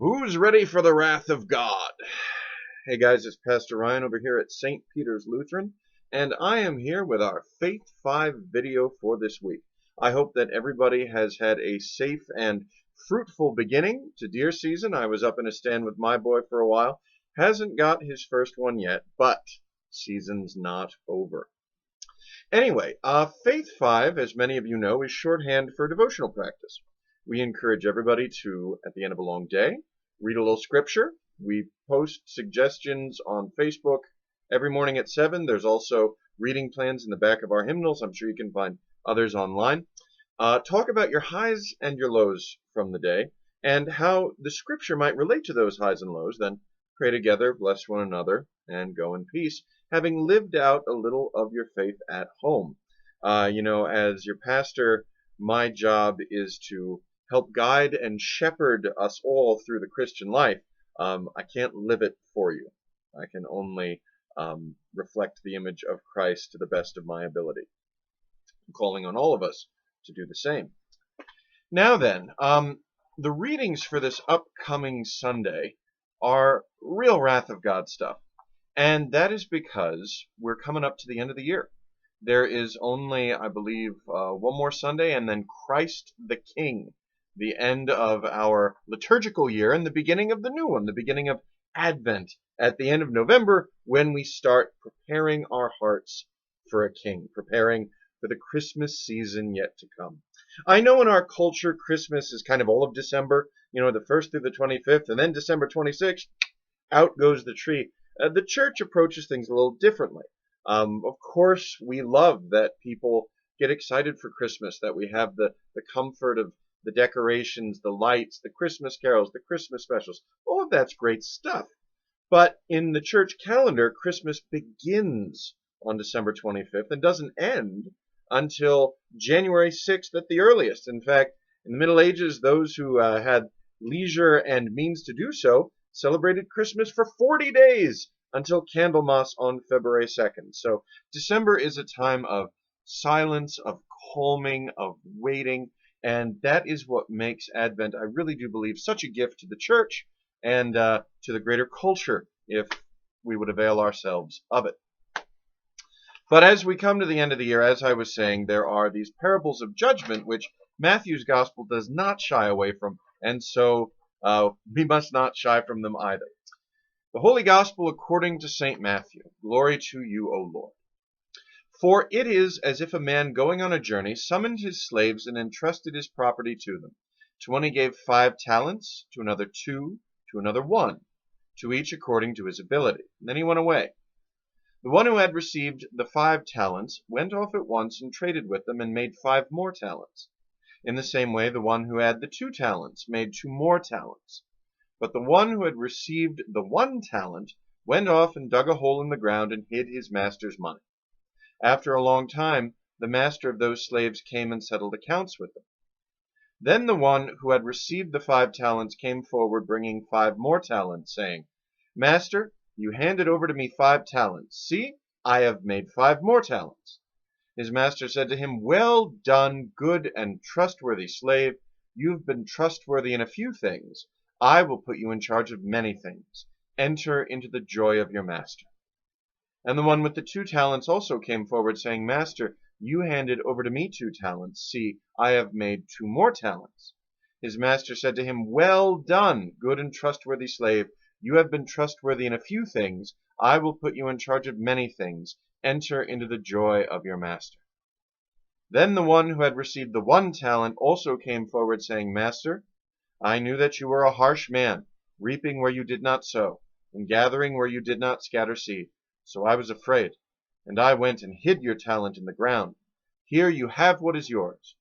Who's ready for the wrath of God? Hey guys, it's Pastor Ryan over here at St. Peter's Lutheran, and I am here with our Faith 5 video for this week. I hope that everybody has had a safe and fruitful beginning to deer season. I was up in a stand with my boy for a while. Hasn't got his first one yet, but season's not over. Anyway, Faith 5, as many of you know, is shorthand for devotional practice. We encourage everybody to, at the end of a long day, read a little scripture. We post suggestions on Facebook every morning at 7. There's also reading plans in the back of our hymnals. I'm sure you can find others online. Talk about your highs and your lows from the day and how the scripture might relate to those highs and lows. Then pray together, bless one another, and go in peace, having lived out a little of your faith at home. As your pastor, my job is to help guide and shepherd us all through the Christian life. I can't live it for you. I can only reflect the image of Christ to the best of my ability. I'm calling on all of us to do the same. Now then, the readings for this upcoming Sunday are real wrath of God stuff. And that is because we're coming up to the end of the year. There is only, I believe, one more Sunday, and then Christ the King, the end of our liturgical year and the beginning of the new one, the beginning of Advent at the end of November, when we start preparing our hearts for a king, preparing for the Christmas season yet to come. I know in our culture, Christmas is kind of all of December, the 1st through the 25th, and then December 26th, out goes the tree. The church approaches things a little differently. Of course, we love that people get excited for Christmas, that we have the comfort of the decorations, the lights, the Christmas carols, the Christmas specials. All of that's great stuff. But in the church calendar, Christmas begins on December 25th and doesn't end until January 6th at the earliest. In fact, in the Middle Ages, those who had leisure and means to do so celebrated Christmas for 40 days until Candlemas on February 2nd. So December is a time of silence, of calming, of waiting, and that is what makes Advent, I really do believe, such a gift to the church and to the greater culture if we would avail ourselves of it. But as we come to the end of the year, as I was saying, there are these parables of judgment which Matthew's gospel does not shy away from, and so we must not shy from them either. The Holy Gospel according to St. Matthew. Glory to you, O Lord. For it is as if a man going on a journey summoned his slaves and entrusted his property to them. To one he gave 5 talents, to another 2, to another 1, to each according to his ability. And then he went away. The one who had received the 5 talents went off at once and traded with them and made 5 more talents. In the same way, the one who had the 2 talents made 2 more talents. But the one who had received the 1 talent went off and dug a hole in the ground and hid his master's money. After a long time, the master of those slaves came and settled accounts with them. Then the one who had received the 5 talents came forward, bringing 5 more talents, saying, Master, you handed over to me 5 talents. See, I have made 5 more talents. His master said to him, Well done, good and trustworthy slave. You've been trustworthy in a few things. I will put you in charge of many things. Enter into the joy of your master. And the one with the 2 talents also came forward, saying, Master, you handed over to me 2 talents. See, I have made 2 more talents. His master said to him, Well done, good and trustworthy slave. You have been trustworthy in a few things. I will put you in charge of many things. Enter into the joy of your master. Then the one who had received the 1 talent also came forward, saying, Master, I knew that you were a harsh man, reaping where you did not sow, and gathering where you did not scatter seed. So I was afraid, and I went and hid your talent in the ground. Here you have what is yours.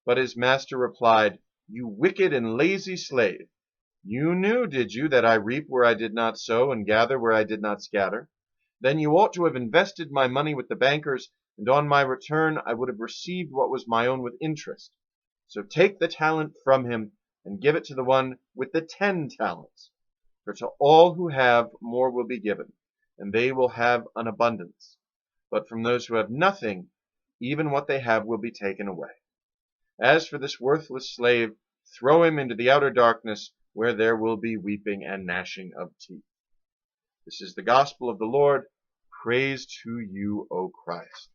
But his master replied, You wicked and lazy slave. You knew, did you, that I reap where I did not sow and gather where I did not scatter? Then you ought to have invested my money with the bankers, and on my return I would have received what was my own with interest. So take the talent from him and give it to the one with the 10 talents. For to all who have, more will be given, and they will have an abundance. But from those who have nothing, even what they have will be taken away. As for this worthless slave, throw him into the outer darkness, where there will be weeping and gnashing of teeth. This is the gospel of the Lord. Praise to you, O Christ.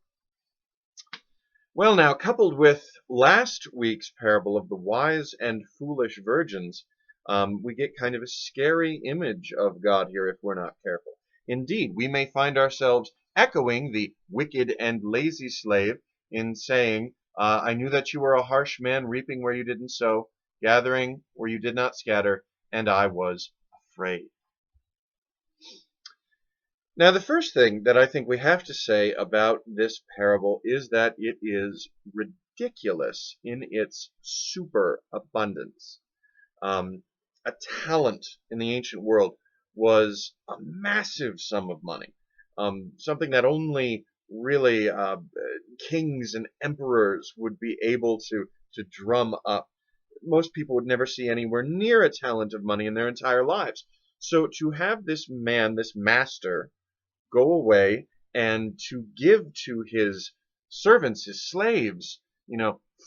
Well, now, coupled with last week's parable of the wise and foolish virgins, we get kind of a scary image of God here if we're not careful. Indeed, we may find ourselves echoing the wicked and lazy slave in saying, I knew that you were a harsh man, reaping where you didn't sow, gathering where you did not scatter, and I was afraid. Now, the first thing that I think we have to say about this parable is that it is ridiculous in its superabundance. A talent in the ancient world was a massive sum of money, something that only really kings and emperors would be able to drum up. Most people would never see anywhere near a talent of money in their entire lives. So to have this man, this master, go away and to give to his servants, his slaves,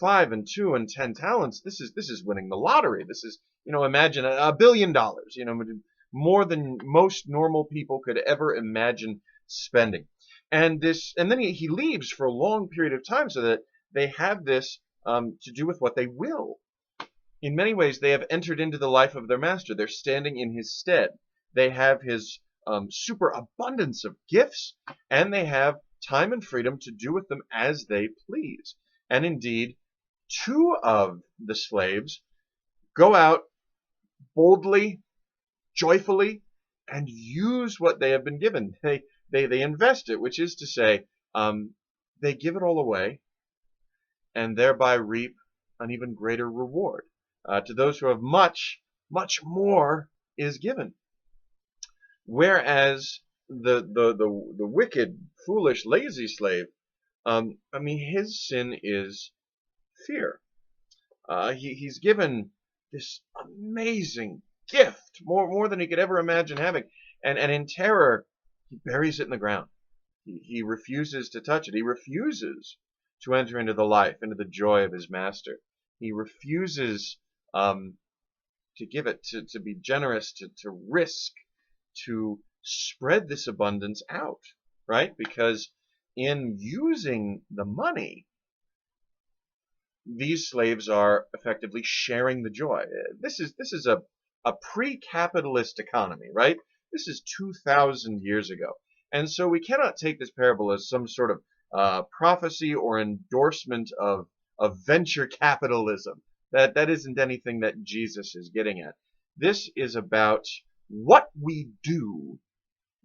5 and 2 and 10 talents, this is winning the lottery. This is, imagine $1 billion, more than most normal people could ever imagine spending. And then he leaves for a long period of time so that they have this to do with what they will. In many ways, they have entered into the life of their master. They're standing in his stead. They have his superabundance of gifts, and they have time and freedom to do with them as they please. And indeed, 2 of the slaves go out boldly, joyfully, and use what they have been given. They invest it, which is to say, they give it all away, and thereby reap an even greater reward. To those who have much, much more is given. Whereas the wicked, foolish, lazy slave, his sin is fear. He's given this amazing gift, more than he could ever imagine having, and in terror, he buries it in the ground. He refuses to touch it. He refuses to enter into the life, into the joy of his master. He refuses to give it, to be generous, to risk, to spread this abundance out, right? Because in using the money, these slaves are effectively sharing the joy. This is a pre-capitalist economy, right? This is 2,000 years ago. And so we cannot take this parable as some sort of prophecy or endorsement of venture capitalism. That isn't anything that Jesus is getting at. This is about what we do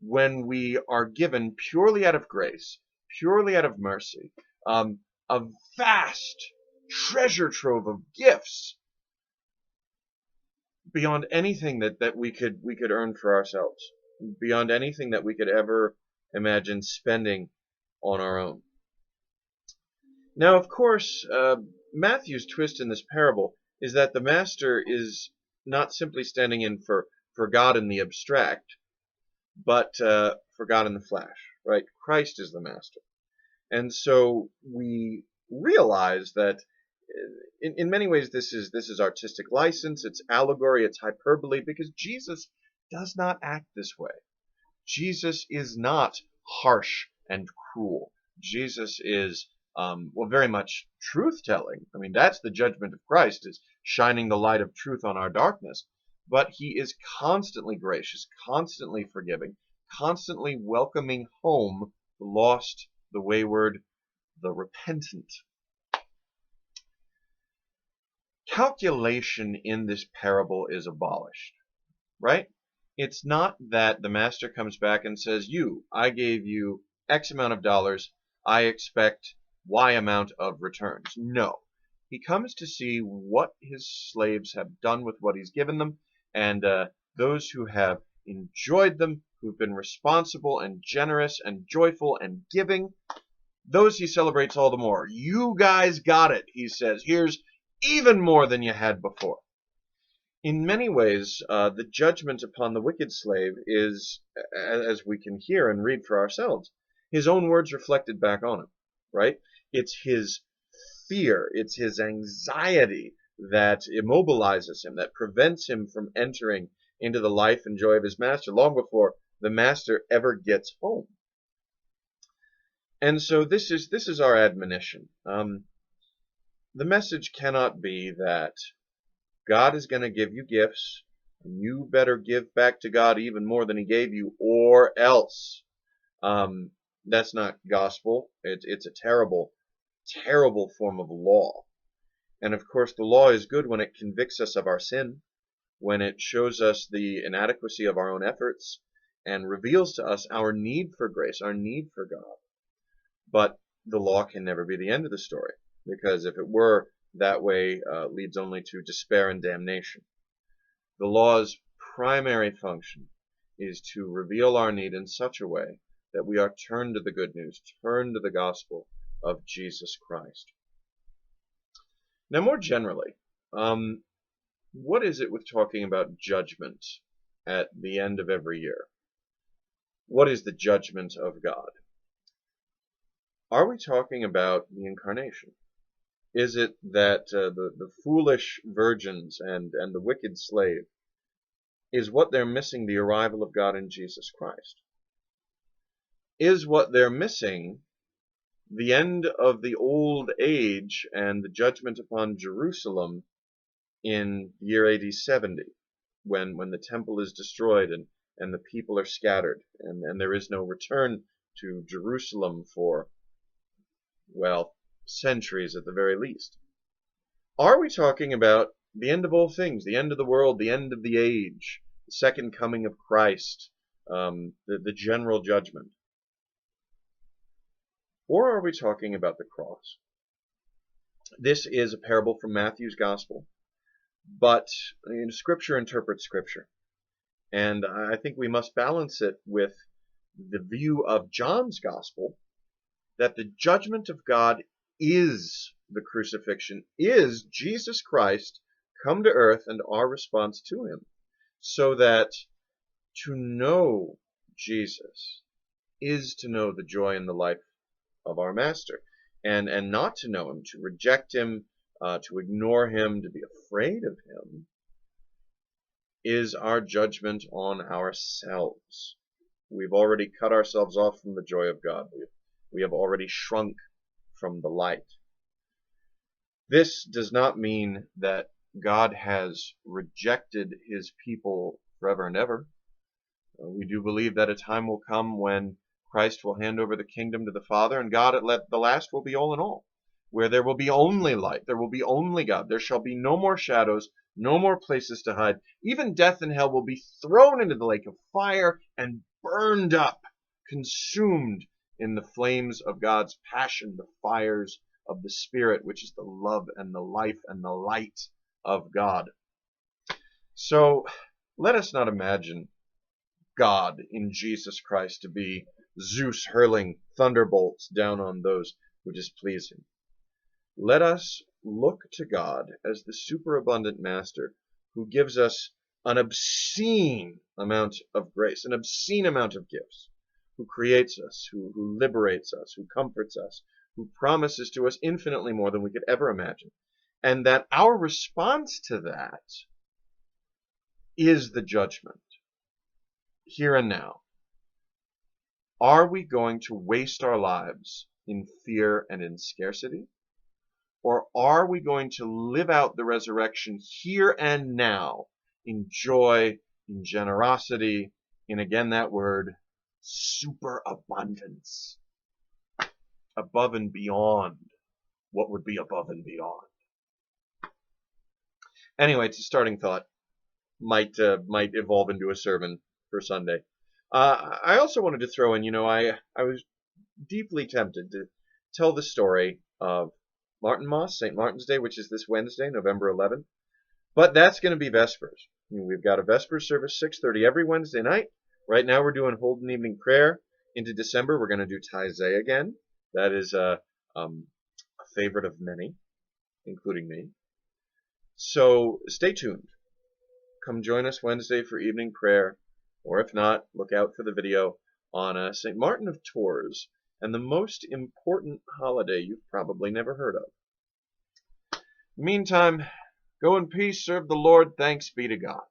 when we are given purely out of grace, purely out of mercy, a vast treasure trove of gifts beyond anything that we could earn for ourselves, beyond anything that we could ever imagine spending on our own. Now, of course, Matthew's twist in this parable is that the master is not simply standing in for God in the abstract, but for God in the flesh, right? Christ is the master. And so we realize that in many ways this is artistic license, it's allegory, it's hyperbole, because Jesus does not act this way. Jesus is not harsh and cruel. Jesus is very much truth-telling. I mean, that's the judgment of Christ, is shining the light of truth on our darkness. But he is constantly gracious, constantly forgiving, constantly welcoming home the lost, the wayward, the repentant. Calculation in this parable is abolished, right? It's not that the master comes back and says, I gave you X amount of dollars, I expect Y amount of returns. No. He comes to see what his slaves have done with what he's given them, and those who have enjoyed them, who've been responsible and generous and joyful and giving, those he celebrates all the more. You guys got it, he says. Here's even more than you had before. In many ways, the judgment upon the wicked slave is, as we can hear and read for ourselves, his own words reflected back on him, right? It's his fear, it's his anxiety that immobilizes him, that prevents him from entering into the life and joy of his master long before the master ever gets home. And so this is our admonition. The message cannot be that God is going to give you gifts, and you better give back to God even more than he gave you, or else. That's not gospel. It's a terrible, terrible form of law. And of course, the law is good when it convicts us of our sin, when it shows us the inadequacy of our own efforts, and reveals to us our need for grace, our need for God. But the law can never be the end of the story, because if it were, that way leads only to despair and damnation. The law's primary function is to reveal our need in such a way that we are turned to the good news, turned to the gospel of Jesus Christ. Now, more generally, what is it with talking about judgment at the end of every year? What is the judgment of God? Are we talking about the incarnation? Is it that the foolish virgins and the wicked slave, is what they're missing the arrival of God in Jesus Christ? Is what they're missing the end of the old age and the judgment upon Jerusalem in year AD 70, when the temple is destroyed and the people are scattered, and there is no return to Jerusalem for, well, centuries at the very least? Are we talking about the end of all things, the end of the world, the end of the age, the second coming of Christ, the general judgment? Or are we talking about the cross? This is a parable from Matthew's Gospel, but Scripture interprets Scripture. And I think we must balance it with the view of John's Gospel, that the judgment of God is the crucifixion, is Jesus Christ come to earth and our response to him. So that to know Jesus is to know the joy and the life of our Master. And not to know him, to reject him, to ignore him, to be afraid of him, is our judgment on ourselves. We've already cut ourselves off from the joy of God. We have already shrunk from the light. This does not mean that God has rejected his people forever and ever. We do believe that a time will come when Christ will hand over the kingdom to the Father, and God at the last will be all in all, where there will be only light, there will be only God. There shall be no more shadows, no more places to hide. Even death and hell will be thrown into the lake of fire and burned up, consumed in the flames of God's passion, the fires of the Spirit, which is the love and the life and the light of God. So let us not imagine God in Jesus Christ to be Zeus hurling thunderbolts down on those who displease him. Let us look to God as the superabundant Master who gives us an obscene amount of grace, an obscene amount of gifts, who creates us, who liberates us, who comforts us, who promises to us infinitely more than we could ever imagine. And that our response to that is the judgment, here and now. Are we going to waste our lives in fear and in scarcity? Or are we going to live out the resurrection here and now in joy, in generosity, in, again, that word, superabundance, above and beyond what would be above and beyond? Anyway, it's a starting thought. Might evolve into a sermon for Sunday. I also wanted to throw in, I was deeply tempted to tell the story of Martinmas, St. Martin's Day, which is this Wednesday, November 11th. But that's going to be Vespers. We've got a Vespers service, 6:30 every Wednesday night. Right now we're doing Holden Evening Prayer. Into December we're going to do Taizé again. That is a favorite of many, including me. So stay tuned. Come join us Wednesday for evening prayer. Or if not, look out for the video on St. Martin of Tours, and the most important holiday you've probably never heard of. Meantime, Go in peace, serve the Lord. Thanks be to God.